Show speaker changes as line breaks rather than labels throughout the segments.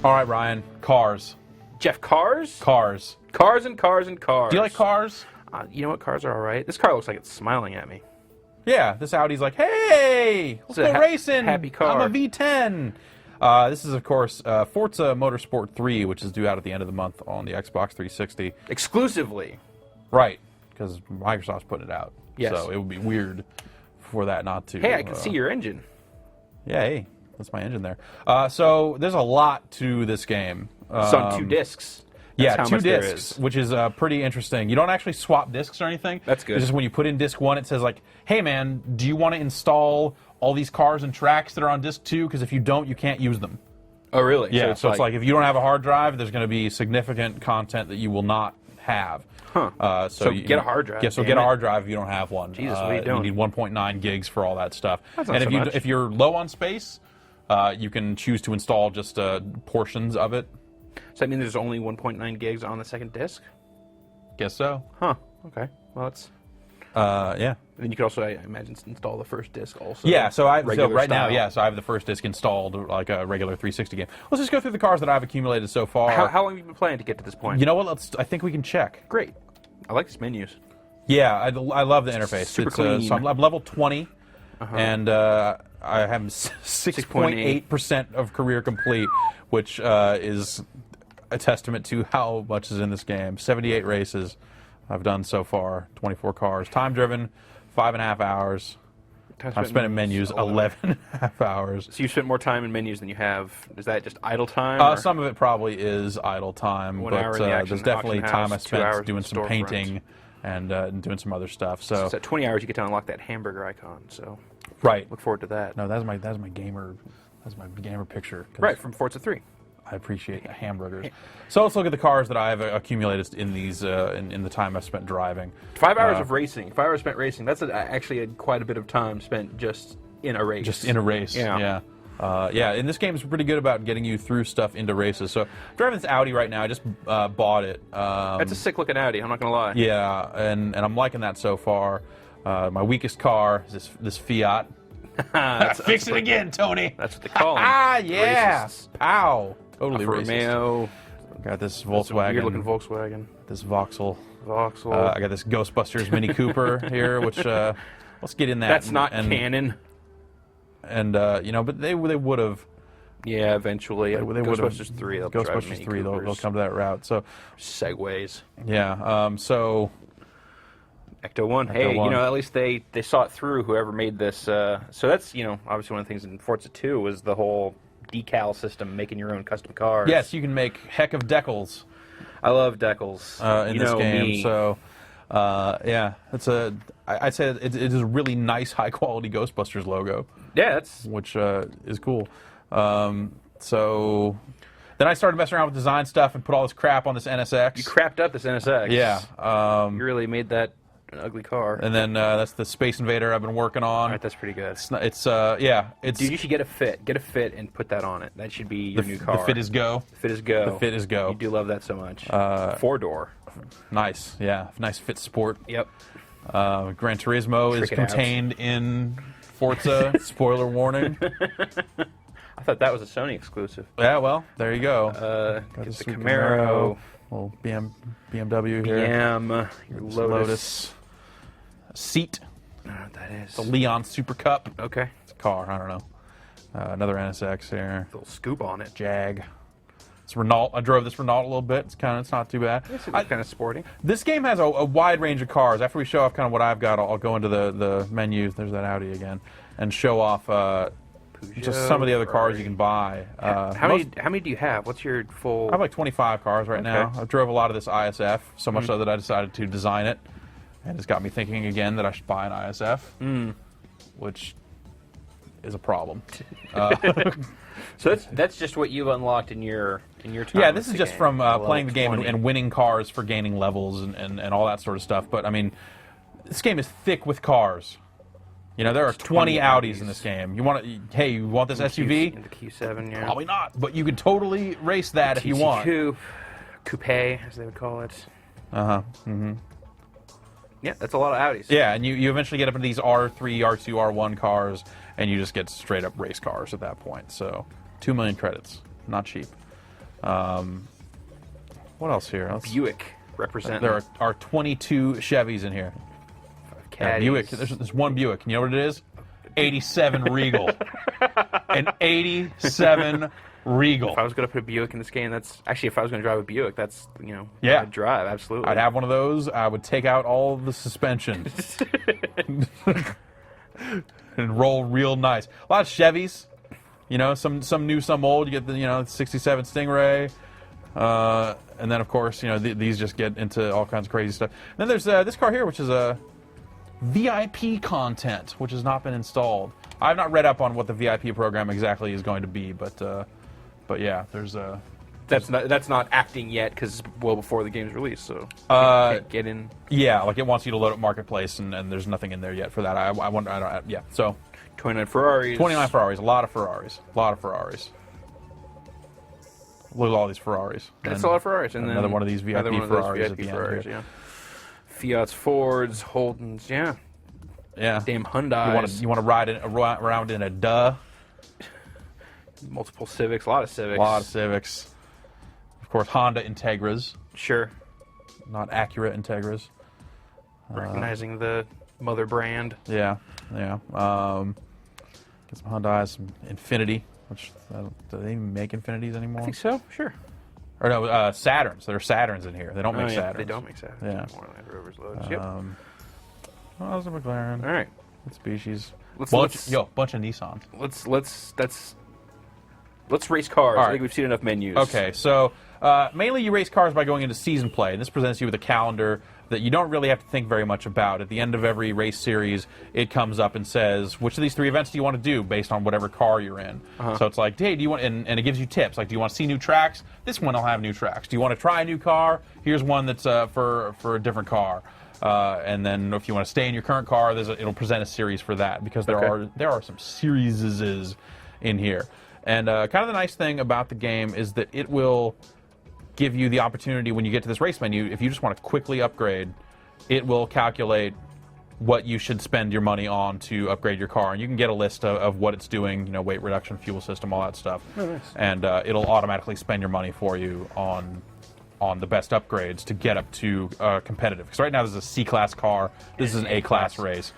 All right, Ryan. Cars.
Jeff, cars?
Cars.
Cars and cars and cars.
Do you like cars?
You know what? Cars are all right. This car looks like it's smiling at me.
Yeah, this Audi's like, hey, let's go racing.
Happy car.
I'm a V10. This is, of course, Forza Motorsport 3, which is due out at the end of the month on the Xbox 360.
Exclusively.
Right, because Microsoft's putting it out.
Yes.
So it would be weird for that not to.
Hey, I can see your engine.
Yeah, hey, that's my engine there. So there's a lot to this game.
It's on 2 discs.
Yeah, 2 discs, which is pretty interesting. You don't actually swap discs or anything.
That's good.
It's just when you put in disc 1, it says like, hey man, do you want to install all these cars and tracks that are on disc 2? Because if you don't, you can't use them.
Oh, really?
Yeah, so it's like if you don't have a hard drive, there's going to be significant content that you will not have.
Huh.
So
you get a hard drive.
Yeah, so get a hard drive if you don't have one.
Jesus, what are you doing?
You need 1.9 gigs for all that stuff.
That's not
and
so much.
if you're low on space, you can choose to install just portions of it.
So that means there's only 1.9 gigs on the second disc?
Guess so.
Huh. Okay. Well, that's...
Yeah.
Then you could also, I imagine, install the first disc also.
Yeah, so right
style.
now, yeah, so I have the first disc installed, like a regular 360 game. Let's just go through the cars that I've accumulated so far.
How long have you been playing to get to this point?
You know what? I think we can check.
Great. I like these menus.
Yeah, I love the interface.
Super clean.
So I'm level 20, and I have 6.8% of career complete, which is a testament to how much is in this game. 78 races I've done so far, 24 cars. Time driven, 5.5 hours. Time spent in menus, 11.5 hours.
So you spent more time in menus than you have. Is that just idle time?
Some of it probably is idle time,
1
but
hour in the
there's definitely
auction
time I
house, 2 hours
spent doing
in
some
Storefront.
painting and doing some other stuff. So
at 20 hours, you get to unlock that hamburger icon. So
right,
look forward to that.
no, that's my gamer picture.
Right, from Forza 3.
I appreciate hamburgers. So let's look at the cars that I've accumulated in these in the time I've spent driving.
5 hours of racing. 5 hours spent racing. That's actually quite a bit of time spent just in a race.
Just in a race.
Yeah.
Yeah. And this game is pretty good about getting you through stuff into races. So I'm driving this Audi right now. I just bought it.
That's a sick looking Audi. I'm not gonna lie.
Yeah, and I'm liking that so far. My weakest car is this Fiat. Fix it again, Tony.
That's what they call them.
Yeah.
Racists.
Pow. Totally
Alfa
racist.
Romeo.
Got this Volkswagen.
Weird looking Volkswagen.
This Vauxhall.
Vauxhall.
I got this Ghostbusters Mini Cooper here, which let's get in that.
That's not canon.
And but they would have.
Yeah, eventually.
They would have.
Ghostbusters 3.
Ghostbusters 3. They'll come to that route. So
segways.
Yeah. So.
Ecto 1. Hey, at least they saw it through. Whoever made this. So that's obviously one of the things in Forza 2 was the whole decal system, making your own custom cars.
Yes, you can make heck of decals.
I love decals
in this game.
Me.
So, yeah, I'd say it is a really nice, high quality Ghostbusters logo.
Yeah,
which is cool. So then I started messing around with design stuff and put all this crap on this NSX.
You crapped up this NSX.
Yeah.
You really made that an ugly car.
And then that's the Space Invader I've been working on.
All right, that's pretty good.
It's yeah. It's
dude, you should get a Fit. Get a Fit and put that on it. That should be your new car.
The Fit is go.
The Fit is go.
The Fit is go.
You do love that so much. 4-door.
Nice. Yeah. Nice Fit Sport.
Yep.
Gran Turismo is contained in Forza. Spoiler warning.
I thought that was a Sony exclusive.
Yeah, well, there you go.
Got the Camaro.
Little BMW here.
Your Lotus.
Seat.
I don't know what that is.
The Leon Super Cup.
Okay.
It's a car. I don't know. Another NSX here.
Little scoop on it.
Jag. It's Renault. I drove this Renault a little bit. It's not too bad.
It's kind of sporty.
This game has a wide range of cars. After we show off kind of what I've got, I'll go into the menus. There's that Audi again, and show off just some of the other cars you can buy.
How many do you have? What's your full?
I have like 25 cars right now. I drove a lot of this ISF, so much so that I decided to design it, and it's got me thinking again that I should buy an ISF, which is a problem.
So that's just what you've unlocked in your time.
Yeah, this is just from playing the game and winning cars for gaining levels and all that sort of stuff. But I mean, this game is thick with cars. There are 20 Audis in this game. You want this SUV?
The Q7, yeah.
Probably not, but you could totally race that if you want.
Coupe, as they would call it.
Mm-hmm.
Yeah, that's a lot of Audis.
Yeah, and you eventually get up into these R3, R2, R1 cars, and you just get straight up race cars at that point. So 2 million credits, not cheap. What else here?
Buick representing.
There are 22 Chevys in here. Buick. There's one Buick. You know what it is? 87 Regal. An 87 Regal.
If I was going to put a Buick in this game, that's actually if I was going to drive a Buick, that's
yeah,
I'd drive absolutely.
I'd have one of those. I would take out all the suspension and roll real nice. A lot of Chevys. Some new, some old. You get the 67 Stingray. And then, of course, these just get into all kinds of crazy stuff. And then there's this car here, which is a VIP content, which has not been installed. I've not read up on what the VIP program exactly is going to be, but yeah, there's a.
That's not acting yet because it's well before the game's released, so can't get in.
Yeah, like it wants you to load up Marketplace, and there's nothing in there yet for that. I wonder. Yeah, so.
29 Ferraris.
29 Ferraris. A lot of Ferraris. Look at all these Ferraris.
That's a lot of Ferraris. And
another one of these VIP Ferraris at the end here.
Yeah. Fiats, Fords, Holdens, yeah.
Yeah.
Damn Hyundais.
You want to ride around in a duh?
Multiple Civics, a lot of Civics.
A lot of Civics. Of course, Honda Integras.
Sure.
Not Acura Integras.
Recognizing the mother brand.
Yeah, yeah. Get some Hyundais, some Infiniti. Which, do they even make Infinitis anymore?
I think so, sure.
Or no, Saturns. There are Saturns in here. They don't make Saturns.
They don't make Saturns anymore. Land Rovers loads. Yep.
Well, that was a McLaren.
All right.
What species?
Bunch
of Nissans.
Let's race cars.
Right.
I think we've seen enough menus.
Okay, so mainly you race cars by going into season play, and this presents you with a calendar that you don't really have to think very much about. At the end of every race series, it comes up and says, which of these 3 events do you want to do based on whatever car you're in? So it's like, hey, do you want, and it gives you tips, like, do you want to see new tracks? This one will have new tracks. Do you want to try a new car? Here's one that's for a different car. And then if you want to stay in your current car, it'll present a series for that, because there are some serieses in here. And kind of the nice thing about the game is that it will give you the opportunity when you get to this race menu, if you just want to quickly upgrade, it will calculate what you should spend your money on to upgrade your car. And you can get a list of what it's doing, weight reduction, fuel system, all that stuff.
Oh, nice.
And it'll automatically spend your money for you on the best upgrades to get up to competitive. Because right now this is a C-class car, this is an A-class race.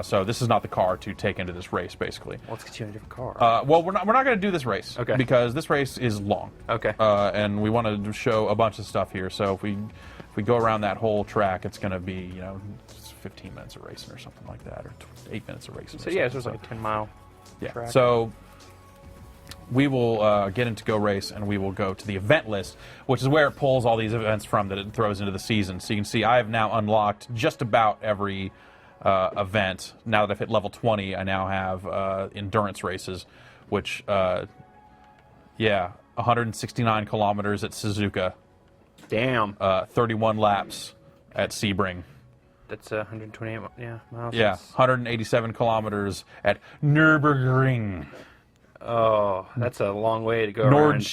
So this is not the car to take into this race, basically.
Well, let's get you in a different car.
Well, we're not going to do this race, because this race is long.
Okay.
And we want to show a bunch of stuff here. So if we go around that whole track, it's going to be 15 minutes of racing or something like that, or 8 minutes of racing.
So yeah, so it's like a 10-mile track.
So we will get into Go Race, and we will go to the event list, which is where it pulls all these events from that it throws into the season. So you can see I have now unlocked just about every event. Now that I've hit level 20, I now have endurance races, which, 169 kilometers at Suzuka.
Damn.
31 laps at Sebring.
That's 128 miles.
Yeah, 187 kilometers at Nürburgring.
Oh, that's a long way to go around.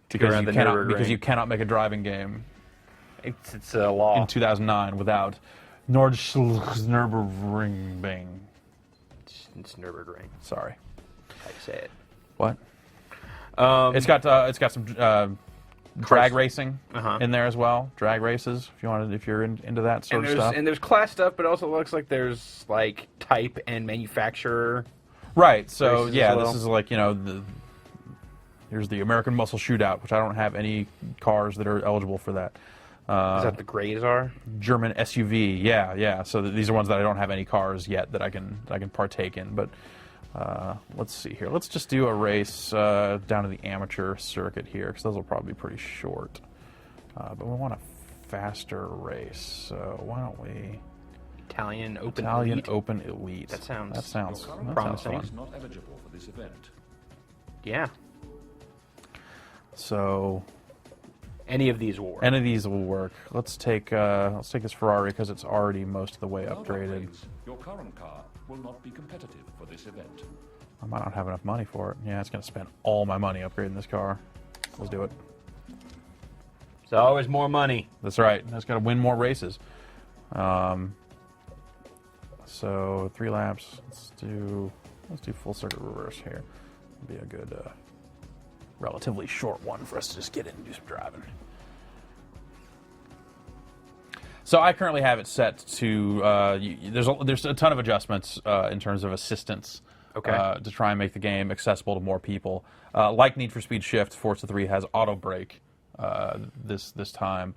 Because you cannot make a driving game.
It's a law.
In 2009 without Nürburgring.
It's Nürburgring.
Sorry.
How you say it?
What? It's got some drag racing in there as well. Drag races, if you're into that sort of stuff.
And there's class stuff, but it also looks like there's like type and manufacturer.
Right. So yeah,
well.
this is like here's the American Muscle Shootout, which I don't have any cars that are eligible for that.
Is that the Grays are?
German SUV, yeah. So these are ones that I don't have any cars yet that I can partake in. But let's see here. Let's just do a race down to the amateur circuit here, because those will probably be pretty short. But we want a faster race, so why don't we?
Italian
Open Elite.
That sounds
promising.
Is not eligible for this event.
Yeah.
So.
Any of these will work.
Any of these will work. Let's take this Ferrari because it's already most of the way upgraded.
Your current car will not be competitive for this event.
I might not have enough money for it. Yeah, it's going to spend all my money upgrading this car. Let's do it.
It's always more money.
That's right. It's got to win more races. So 3 laps. Let's do full circuit reverse here. Be a good. relatively short one for us to just get in and do some driving. So I currently have it set to there's a ton of adjustments in terms of assistance to try and make the game accessible to more people. Like Need for Speed Shift, Forza 3 has auto brake this time,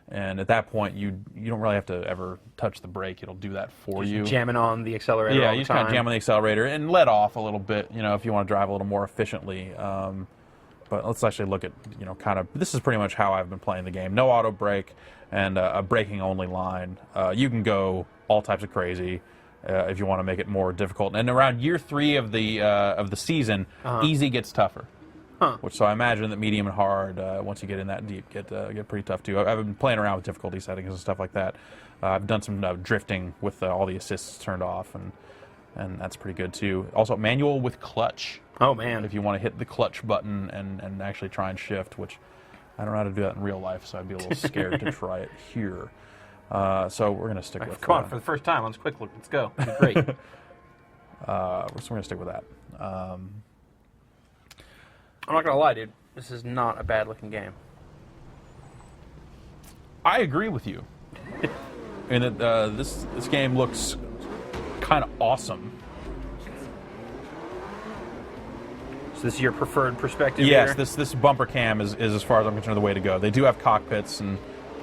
and at that point you don't really have to ever touch the brake; it'll do that for you.
Jamming on the accelerator.
Yeah,
all
you
the
just kind
time.
of jam on the accelerator and let off a little bit, if you want to drive a little more efficiently. But let's actually look at, this is pretty much how I've been playing the game. No auto brake and a braking only line. You can go all types of crazy if you want to make it more difficult. And around year 3 of the season, easy gets tougher. So I imagine that medium and hard, once you get in that deep, get pretty tough too. I've been playing around with difficulty settings and stuff like that. I've done some drifting with all the assists turned off, and that's pretty good too. Also, manual with clutch.
Oh man!
If you want to hit the clutch button and actually try and shift, which I don't know how to do that in real life, so I'd be a little scared to try it here. So we're gonna stick with.
Come on, for the first time, let's quick look. Let's go. Great.
So we're gonna stick with that.
I'm not gonna lie, dude. This is not a bad looking game.
I agree with you. And this game looks kind of awesome.
So this is your preferred perspective?
Yes,
here?
this bumper cam is as far as I'm concerned the way to go. They do have cockpits, and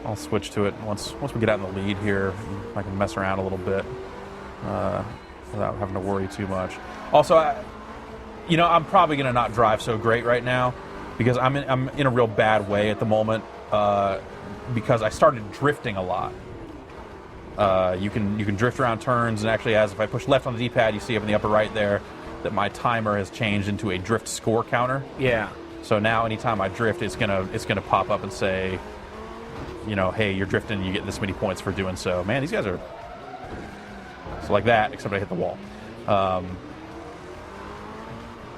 I'll switch to it once we get out in the lead here. I can mess around a little bit without having to worry too much. Also, I'm probably going to not drive so great right now because I'm in a real bad way at the moment because I started drifting a lot. You can drift around turns, and actually, if I push left on the D-pad, you see up in the upper right there that my timer has changed into a drift score counter.
Yeah.
So now, anytime I drift, it's gonna pop up and say, hey, you're drifting, you get this many points for doing so. Man, these guys are like that, except I hit the wall.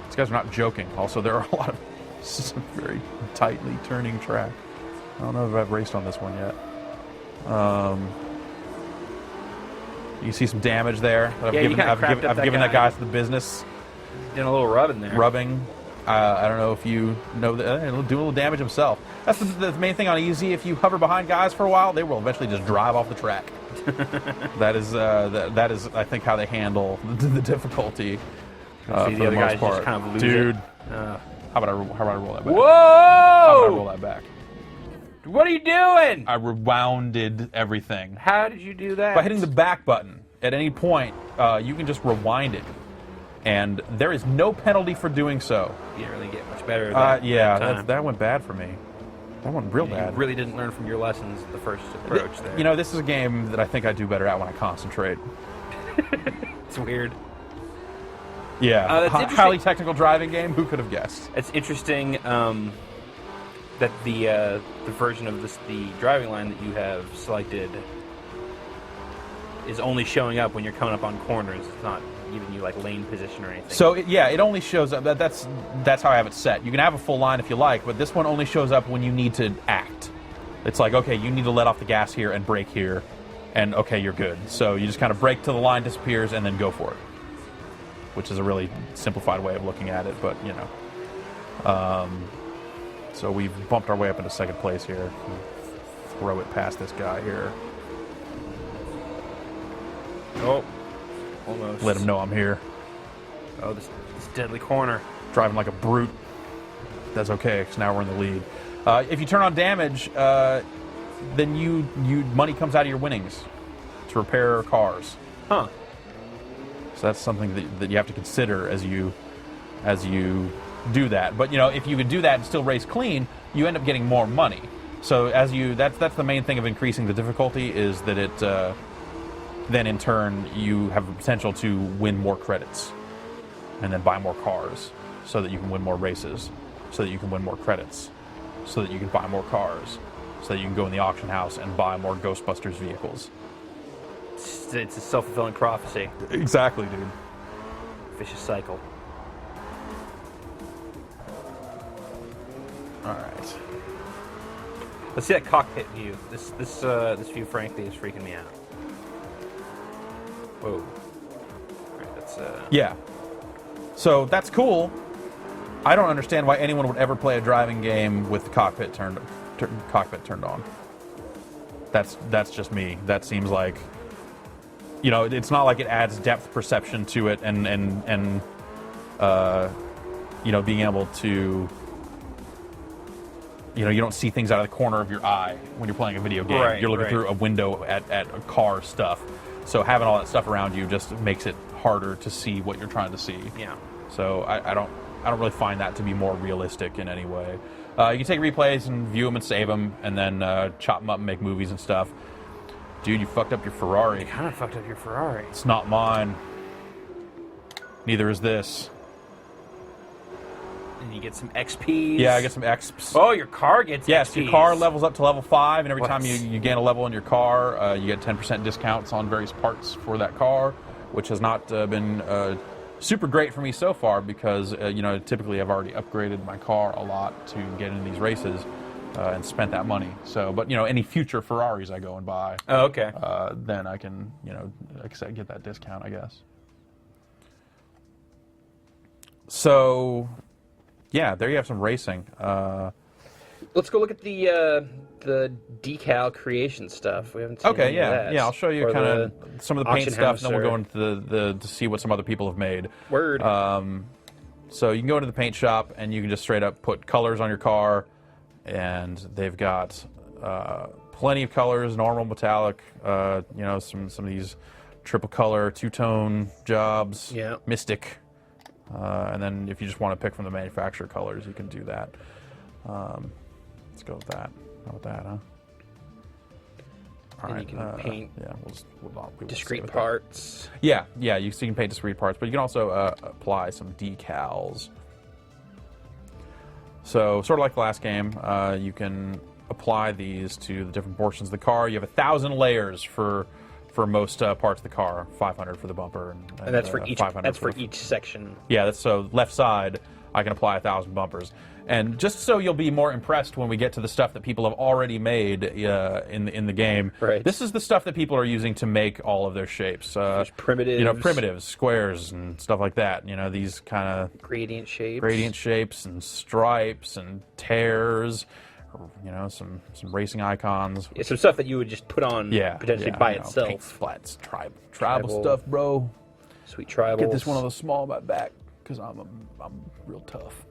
These guys are not joking. Also, there are a lot of this is a very tightly turning track. I don't know if I've raced on this one yet. You see some damage there. I've given that guy the business.
Doing a little rubbing there.
Rubbing. I don't know if you know that he'll do a little damage himself. That's the main thing on easy. If you hover behind guys for a while, they will eventually just drive off the track. That is I think how they handle the difficulty.
See the other guys just kind of lose
Dude,
it.
how about I roll that back?
Whoa!
How about I roll that back?
What are you doing?
I rewounded everything.
How did you do that?
By hitting the back button at any point, you can just rewind it. And there is no penalty for doing so.
You didn't really get much better at that.
That went bad for me. That went real bad.
You really didn't learn from your lessons the first approach there.
This is a game that I think I do better at when I concentrate.
It's weird.
Yeah. Highly technical driving game. Who could have guessed?
It's interesting that the version of the driving line that you have selected is only showing up when you're coming up on corners. It's not giving you like lane position or anything.
So it only shows up. That's how I have it set. You can have a full line if you like, but this one only shows up when you need to act. It's like, okay, you need to let off the gas here and brake here, and okay, you're good. So you just kind of brake till the line disappears and then go for it, which is a really simplified way of looking at it, but so we've bumped our way up into second place here. Throw it past this guy here.
Oh, almost.
Let him know I'm here.
Oh, this deadly corner.
Driving like a brute. That's okay, because now we're in the lead. If you turn on damage, then money comes out of your winnings to repair cars.
Huh.
So that's something that you have to consider as you do that. But if you could do that and still race clean, you end up getting more money. So that's the main thing of increasing the difficulty is that it then in turn you have the potential to win more credits and then buy more cars so that you can win more races, so that you can win more credits, so that you can buy more cars, so that you can go in the auction house and buy more Ghostbusters vehicles.
It's a self-fulfilling prophecy.
Exactly, dude.
Vicious cycle.
All right.
Let's see that cockpit view. This view, frankly, is freaking me out. Whoa. All right, that's
Yeah. So that's cool. I don't understand why anyone would ever play a driving game with the cockpit turned on. That's just me. That seems like, you know, it's not like it adds depth perception to it, and you know, being able to, you know, you don't see things out of the corner of your eye when you're playing a video game.
Right,
you're looking
right.
through a window at a car stuff. So having all that stuff around you just makes it harder to see what you're trying to see.
Yeah.
So I don't really find that to be more realistic in any way. You can take replays and view them and save them, and then chop them up and make movies and stuff. Dude, you fucked up your Ferrari.
You kind of fucked up your Ferrari.
It's not mine. Neither is this.
And you get some XPs.
Yeah, I get some XPs.
Oh, your car gets
Yes,
XPs.
your car levels up to level 5, and every
What?
time you gain a level in your car, you get 10% discounts on various parts for that car, which has not been super great for me so far because, you know, typically I've already upgraded my car a lot to get in these races and spent that money. So, but, you know, any future Ferraris I go and buy,
Oh, okay.
then I can, you know, like I said, get that discount, I guess. So, yeah, there you have some racing.
Let's go look at the decal creation stuff. We haven't seen
Okay,
any of that.
yeah, I'll show you
Or
kind
the
of some of the paint
auction
stuff,
house
and then we'll
or-
go into the to see what some other people have made.
Word.
So you can go into the paint shop, and you can just straight up put colors on your car, and they've got plenty of colors, normal, metallic, you know, some of these triple color, two-tone jobs,
Yeah.
mystic, and then if you just want to pick from the manufacturer colors, you can do that. Let's go with that. How about that, huh? All
And
right.
you can paint
yeah, we won't
discrete
stay with that.
parts.
Yeah, you can paint discrete parts, but you can also apply some decals. So, sort of like the last game, you can apply these to the different portions of the car. You have 1,000 layers for most parts of the car, 500 for the bumper,
And that's for each.
500
That's for
the-
each section.
Yeah, that's so left side, I can apply 1,000 bumpers. And just so you'll be more impressed when we get to the stuff that people have already made in the game,
Right.
this is the stuff that people are using to make all of their shapes.
There's primitives.
You know, primitives, squares, and stuff like that. You know, these kind of
Gradient shapes.
gradient shapes and stripes and tears. You know, some racing icons.
Yeah, some stuff that you would just put on
Yeah,
potentially
yeah,
by
you know,
itself.
paint flats, tribal
Tribal.
stuff, bro.
Sweet tribals.
Get this one of those small on my back because I'm real tough.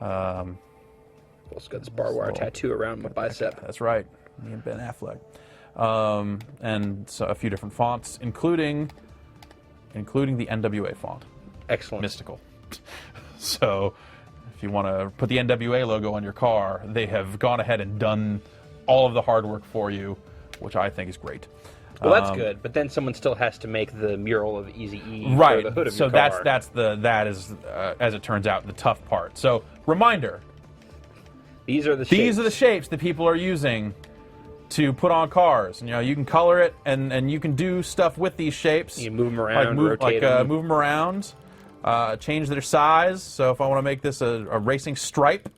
Also got this barbed wire tattoo around my bicep.
That's right, me and Ben Affleck, and so a few different fonts, including the NWA font,
Excellent.
mystical. So, if you want to put the NWA logo on your car, they have gone ahead and done all of the hard work for you, which I think is great.
Well, that's good, but then someone still has to make the mural of Eazy-E
Right.
for the hood of
So
your car.
that is as it turns out the tough part. So reminder.
These are the
These are the shapes that people are using to put on cars. You know, you can color it, and you can do stuff with these shapes.
You move them around,
move
rotate them.
move them around, change their size. So if I want to make this a racing stripe,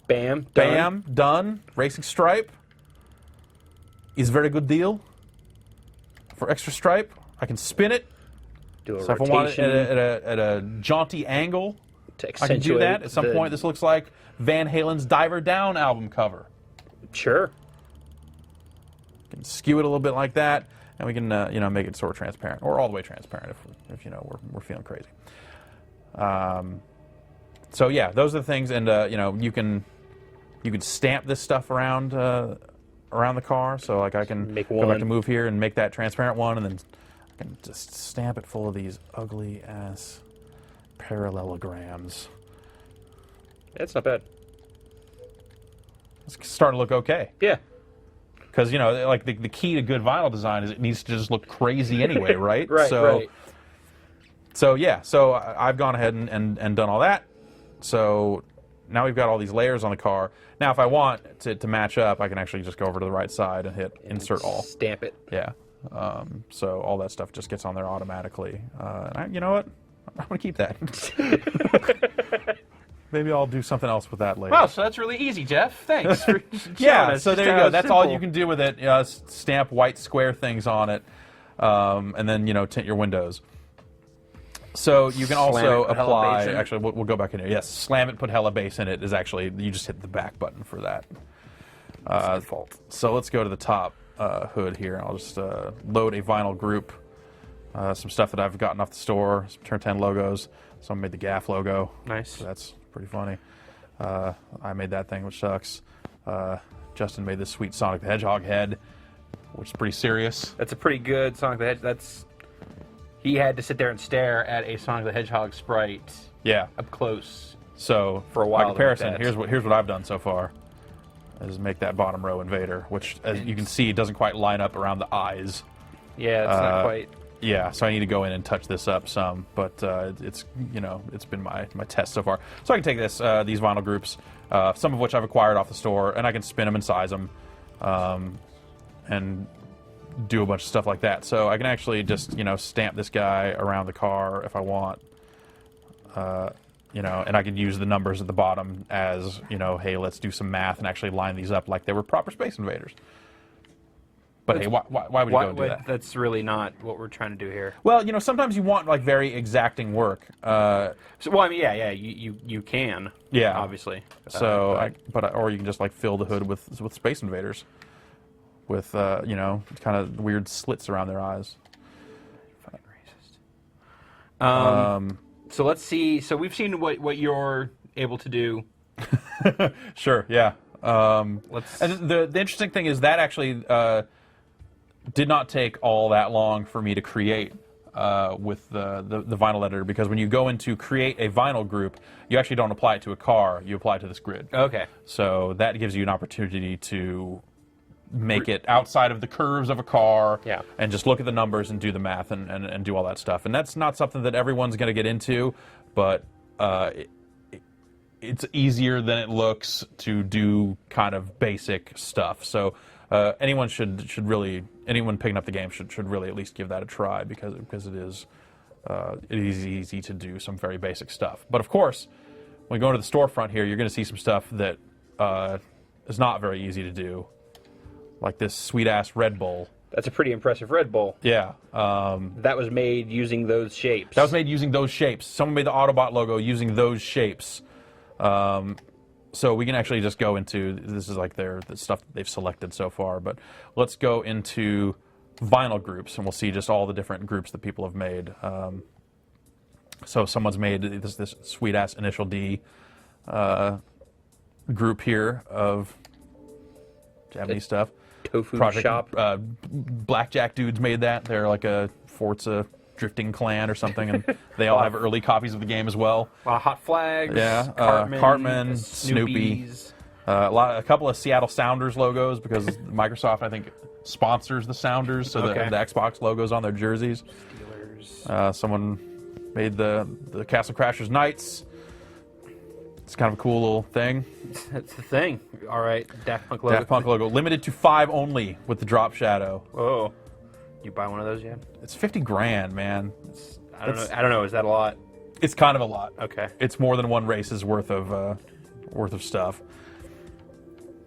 Bam.
bam, done. Racing stripe is a very good deal. For extra stripe, I can spin it.
Do a
So if I want it
rotation
at a jaunty angle,
to
I
accentuate
can do that. At some
the-
point, this looks like Van Halen's Diver Down album cover.
Sure.
Can skew it a little bit like that, and we can you know, make it sort of transparent, or all the way transparent if you know we're feeling crazy. So yeah, those are the things, and you know, you can stamp this stuff around the car. So like I can
Make
go back
one.
to move here and make that transparent one, and then I can just stamp it full of these ugly ass parallelograms.
That's not bad.
It's starting to look okay.
Yeah.
Because, you know, like the key to good vinyl design is it needs to just look crazy anyway, right?
Right, right.
So yeah, so I've gone ahead and done all that. So now we've got all these layers on the car. Now if I want to match up, I can actually just go over to the right side and hit insert all.
Stamp it.
Yeah. So all that stuff just gets on there automatically. You know what? I'm going to keep that. Maybe I'll do something else with that later.
Wow, so that's really easy, Jeff. Thanks for showing
Yeah,
us
so
just
there you
how
go. That's all
simple.
you can do with it. Stamp white square things on it, and then, you know, tint your windows. So you can also
Slam it, put hella
apply.
bass in it.
Actually, we'll go back in here. Yes, slam it, put hella bass in it is actually you just hit the back button for that.
Default.
So let's go to the top hood here. I'll just load a vinyl group. Some stuff that I've gotten off the store. Some Turn 10 logos. Someone made the Gaff logo.
Nice.
So that's pretty funny. I made that thing, which sucks. Justin made this sweet Sonic the Hedgehog head, which is pretty serious.
That's a pretty good Sonic the Hedgehog. He had to sit there and stare at a Sonic the Hedgehog sprite.
Yeah.
Up close.
So
for a while.
By comparison, here's what I've done so far. Is make that bottom row invader, which, as you can see, doesn't quite line up around the eyes.
Yeah, it's not quite.
Yeah, so I need to go in and touch this up some, but it's it's been my test so far. So I can take these vinyl groups, some of which I've acquired off the store, and I can spin them and size them, and do a bunch of stuff like that. So I can actually just stamp this guy around the car if I want, and I can use the numbers at the bottom as hey, let's do some math and actually line these up like they were proper Space Invaders. But hey, why would you go do that?
That's really not what we're trying to do here.
Well, sometimes you want like very exacting work.
Well, I mean, yeah, you can.
Yeah,
obviously.
So, or you can just like fill the hood with Space Invaders, with kind of weird slits around their eyes.
Fucking racist. So let's see. So we've seen what you're able to do.
Sure. Yeah.
And
the interesting thing is that actually did not take all that long for me to create with the vinyl editor, because when you go into create a vinyl group, you actually don't apply it to a car, you apply it to this grid.
Okay.
So that gives you an opportunity to make it outside of the curves of a car, and just look at the numbers and do the math and do all that stuff. And that's not something that everyone's going to get into, but it's easier than it looks to do kind of basic stuff. So anyone anyone picking up the game should really at least give that a try, because it is easy to do some very basic stuff. But of course, when you go into the storefront here, you're going to see some stuff that is not very easy to do, like this sweet ass Red Bull.
That's a pretty impressive Red Bull.
Yeah.
That was made using those shapes.
Someone made the Autobot logo using those shapes. So we can actually just go into, this is like the stuff that they've selected so far, but let's go into vinyl groups and we'll see just all the different groups that people have made. So someone's made this sweet ass Initial D group here of Japanese stuff.
Tofu
Project
Shop.
Blackjack dudes made that. They're like a Forza drifting clan or something, and they all have early copies of the game as well.
Hot Flags.
Yeah, Cartman, Snoopy. A couple of Seattle Sounders logos, because Microsoft, I think, sponsors the Sounders, so the Xbox logos on their jerseys.
Steelers.
Someone made the Castle Crashers Knights. It's kind of a cool little thing.
That's the thing. All right, Daft Punk logo.
Daft Punk logo, limited to 5 only with the drop shadow.
Whoa. You buy one of those yet?
It's $50,000, man.
I don't know. Is that a lot?
It's kind of a lot.
Okay.
It's more than one race's worth of stuff.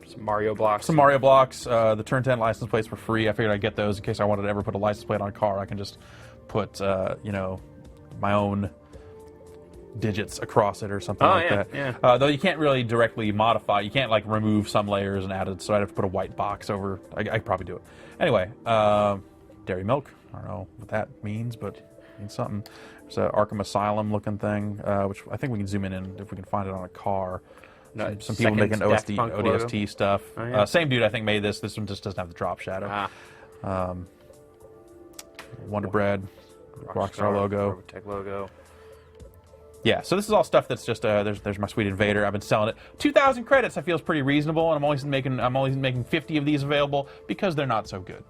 Some Mario blocks.
The Turn 10 license plates were free. I figured I'd get those in case I wanted to ever put a license plate on a car. I can just put my own digits across it or something that.
Yeah.
Though you can't really directly modify. You can't like remove some layers and add it. So I'd have to put a white box over. I could probably do it. Anyway. Dairy Milk. I don't know what that means, but it means something. There's an Arkham Asylum looking thing, which I think we can zoom in if we can find it on a car.
No,
some people making ODST
logo.
stuff.
Oh, yeah.
Same dude, I think, made this. This one just doesn't have the drop shadow. Wonder Bread, Rockstar logo.
Robotech logo.
Yeah, so this is all stuff that's just there's my sweet Invader. I've been selling it. 2,000 credits I feel is pretty reasonable, and I'm always making 50 of these available because they're not so good.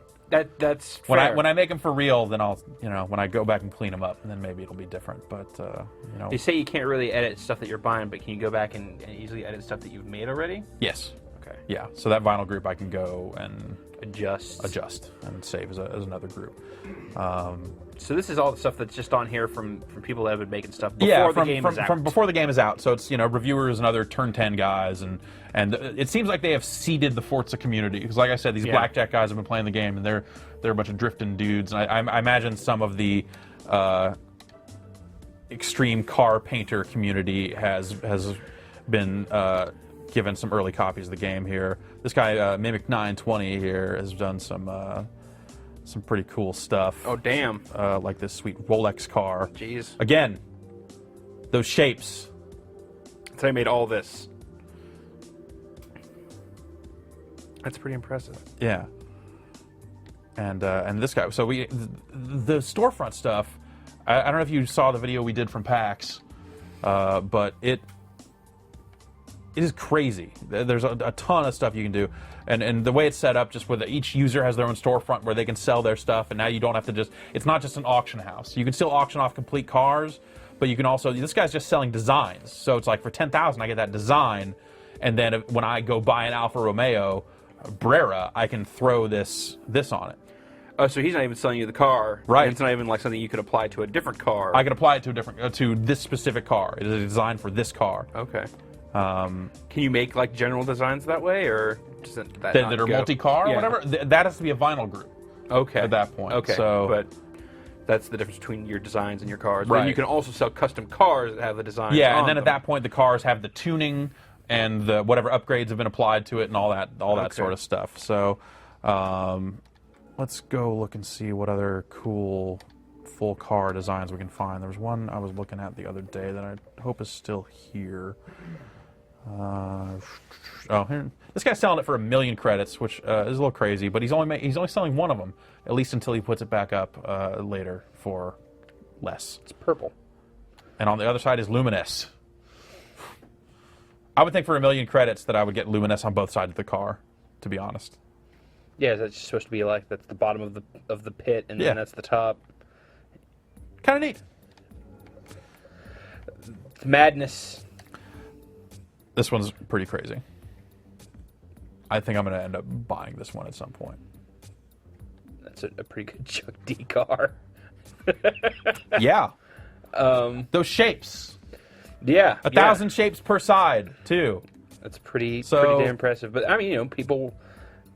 That's fair.
When I make them for real, then I'll when I go back and clean them up, and then maybe it'll be different. But
They say you can't really edit stuff that you're buying, but can you go back and easily edit stuff that you've made already?
Yes.
Okay.
Yeah. So that vinyl group I can go and
adjust
and save as another group.
So this is all the stuff that's just on here from people that have been making stuff before the game is out.
From before the game is out. So it's reviewers and other Turn 10 guys, and it seems like they have seeded the Forza community, because like I said, these blackjack guys have been playing the game, and they're a bunch of drifting dudes, and I imagine some of the extreme car painter community has been given some early copies of the game here. This guy Mimic 920 here has done some pretty cool stuff.
Oh damn!
Like this sweet Rolex car.
Jeez.
Again, those shapes.
So I made all this. That's pretty impressive.
Yeah. And this guy. So the storefront stuff. I don't know if you saw the video we did from PAX, but it is crazy. There's a ton of stuff you can do, and the way it's set up, just where each user has their own storefront where they can sell their stuff, and now you don't have to it's not just an auction house. You can still auction off complete cars, but you can also, this guy's just selling designs. So it's like for 10,000 I get that design, and then when I go buy an Alfa Romeo Brera, I can throw this on it.
Oh, so he's not even selling you the car.
Right.
And it's not even like something you could apply to a different car.
I can apply it to this specific car. It is designed for this car.
Okay. Can you make like general designs that way, or does that
that are multi-car or whatever? That has to be a vinyl group.
Okay.
At that point.
Okay.
So,
but that's the difference between your designs and your cars.
Right.
But you can also sell custom cars that have the designs.
yeah,
on
and then
them.
at that point the cars have the tuning and the whatever upgrades have been applied to it and all that sort of stuff. So, let's go look and see what other cool full car designs we can find. There was one I was looking at the other day that I hope is still here. Here, this guy's selling it for 1 million credits, which is a little crazy, but he's only selling one of them, at least until he puts it back up later for less.
It's purple.
And on the other side is Luminous. I would think for 1 million credits that I would get Luminous on both sides of the car, to be honest.
Yeah, that's supposed to be like that's the bottom of the pit, and then that's the top.
Kind of neat.
It's madness.
This one's pretty crazy. I think I'm going to end up buying this one at some point.
That's a pretty good Chuck D car.
Yeah. Those shapes.
Yeah.
1,000 shapes per side, too.
That's pretty damn impressive. But I mean, people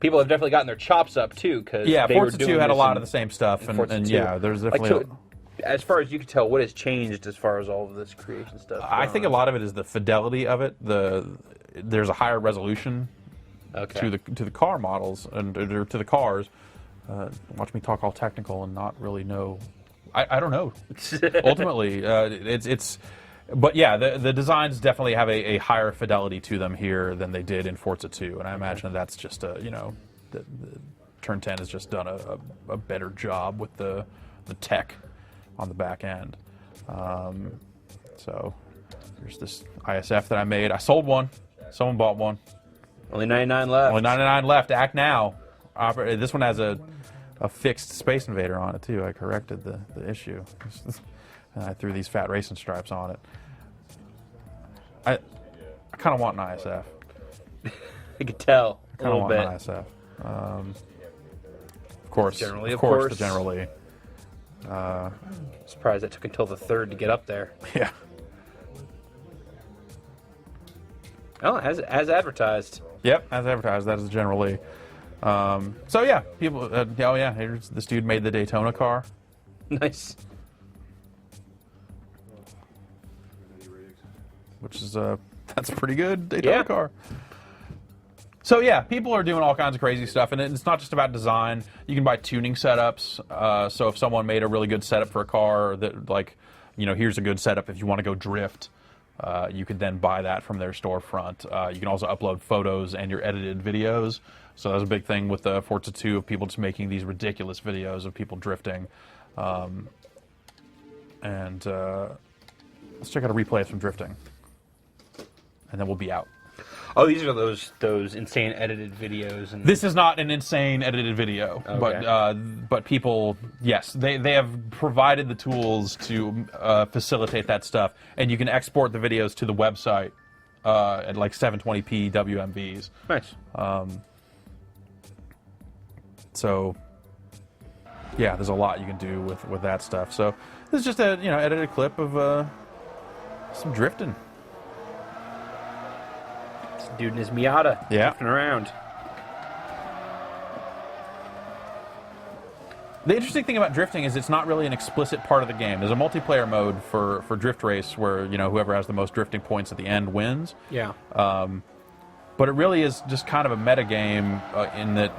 have definitely gotten their chops up too, because
Forza 2 had a lot of the same stuff, and yeah, there's definitely.
As far as you can tell, what has changed as far as all of this creation stuff?
I think a lot of it is the fidelity of it. There's a higher resolution to the car models and or to the cars. Watch me talk all technical and not really know. I don't know. Ultimately, it's. But yeah, the designs definitely have a higher fidelity to them here than they did in Forza 2, and I imagine that's just the Turn 10 has just done a better job with the tech on the back end. So here's this ISF that I made. I sold one. Someone bought one.
Only 99 left.
Only 99 left. Act now. This one has a fixed Space Invader on it too. I corrected the issue. And I threw these fat racing stripes on it. I kind of want an ISF.
I could tell
I kind of want an ISF. Of course, the General Lee.
Surprised it took until the 3rd to get up there.
Yeah.
Oh, as advertised.
Yep, as advertised. That is the General Lee. So yeah, people. Here's this dude made the Daytona car.
Nice.
Which is that's a pretty good Daytona car. So yeah, people are doing all kinds of crazy stuff, and it's not just about design. You can buy tuning setups. So if someone made a really good setup for a car, that here's a good setup if you want to go drift, you could then buy that from their storefront. You can also upload photos and your edited videos. So that's a big thing with the Forza 2 of people just making these ridiculous videos of people drifting. Let's check out a replay of some drifting. And then we'll be out.
Oh, these are those insane edited videos. And
this is not an insane edited video,
okay.
but people, yes, they have provided the tools to facilitate that stuff, and you can export the videos to the website at like 720p WMVs.
Nice.
So, yeah, there's a lot you can do with that stuff. So this is just a edited clip of some drifting.
Dude and his Miata drifting around.
The interesting thing about drifting is it's not really an explicit part of the game. There's a multiplayer mode for Drift Race where, you know, whoever has the most drifting points at the end wins.
Yeah.
But it really is just kind of a meta game in that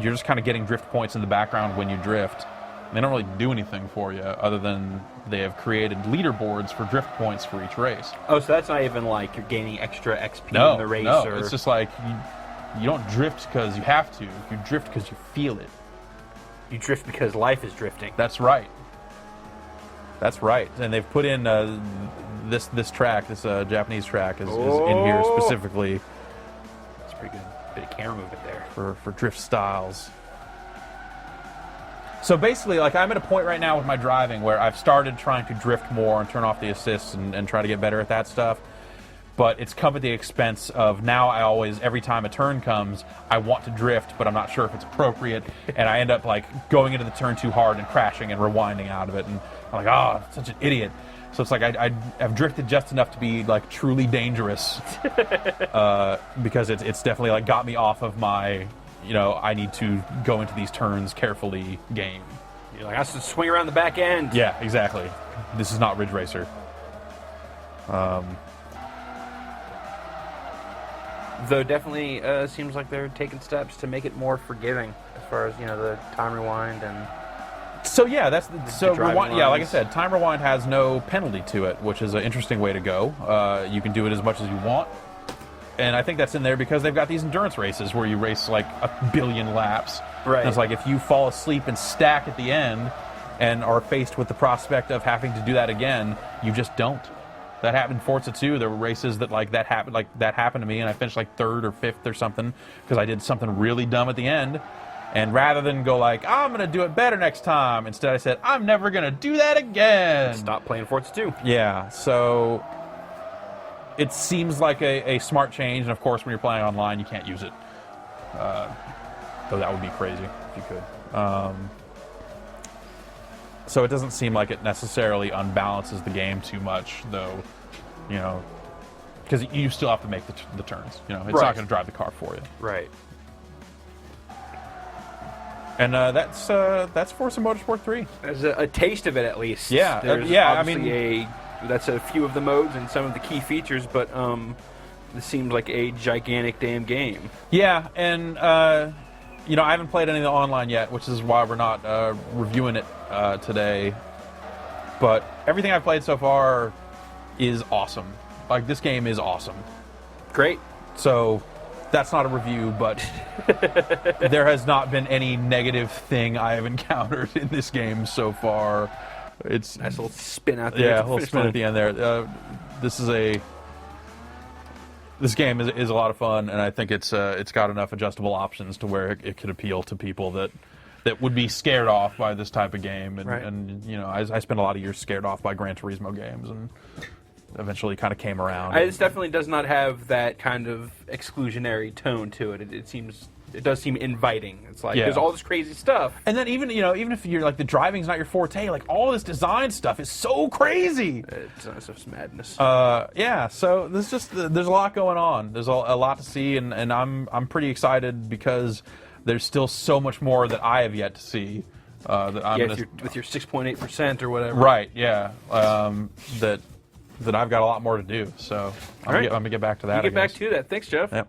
you're just kind of getting drift points in the background when you drift. They don't really do anything for you other than they have created leaderboards for drift points for each race.
Oh, so that's not even like you're gaining extra XP in the race?
No,
or...
it's just like you don't drift because you have to. You drift because you feel it.
You drift because life is drifting.
That's right. That's right. And they've put in this track, this Japanese track is in here specifically.
That's pretty good. Bit of camera movement there.
For drift styles. So basically, like, I'm at a point right now with my driving where I've started trying to drift more and turn off the assists and try to get better at that stuff. But it's come at the expense of now I always, every time a turn comes, I want to drift, but I'm not sure if it's appropriate. And I end up, like, going into the turn too hard and crashing and rewinding out of it. And I'm like, oh, such an idiot. So it's like I have drifted just enough to be, like, truly dangerous. Because it's definitely, like, got me off of my, you know, I need to go into these turns carefully game.
You're like, I have to swing around the back end.
Yeah, exactly. This is not Ridge Racer.
Though definitely seems like they're taking steps to make it more forgiving as far as, you know, the time rewind and...
So yeah, that's so rewind. Yeah, like I
lines.
said, time rewind has no penalty to it, which is an interesting way to go. You can do it as much as you want, and I think that's in there because they've got these endurance races where you race like 1 billion laps.
Right.
And it's like if you fall asleep and stack at the end, and are faced with the prospect of having to do that again, you just don't. That happened in Forza 2. There were races that that happened to me, and I finished like 3rd or 5th or something because I did something really dumb at the end. And rather than go like, I'm going to do it better next time, instead I said, I'm never going to do that again.
Stop playing Forza 2.
Yeah, so it seems like a smart change, and of course when you're playing online you can't use it. Though that would be crazy if you could. So it doesn't seem like it necessarily unbalances the game too much, though, you know, because you still have to make the turns. You know, it's not going to drive the car for you.
Right.
And that's Forza Motorsport 3.
There's a taste of it, at least.
Yeah,
There's
I
obviously
mean,
that's a few of the modes and some of the key features, but this seems like a gigantic damn game.
Yeah, and you know, I haven't played any of the online yet, which is why we're not reviewing it today. But everything I've played so far is awesome. Like, this game is awesome.
Great.
So that's not a review, but there has not been any negative thing I have encountered in this game so far. It's
nice little spin out there.
Yeah, a little spin at the end there. This game is a lot of fun, and I think it's got enough adjustable options to where it could appeal to people that would be scared off by this type of game. And,
right.
and you know, I spent a lot of years scared off by Gran Turismo games, and eventually kind of came around.
It definitely does not have that kind of exclusionary tone to it. It does seem inviting. It's like there's all this crazy stuff.
And then even if you're like the driving's not your forte, like all this design stuff is so crazy.
Design stuff's madness.
Yeah. So there's a lot going on. There's a lot to see, and I'm pretty excited because there's still so much more that I have yet to see. That I'm
with your 6.8% or whatever.
Right. Yeah. That I've got a lot more to do. So I'm gonna get back to that.
You get back to that. Thanks, Jeff.
Yep.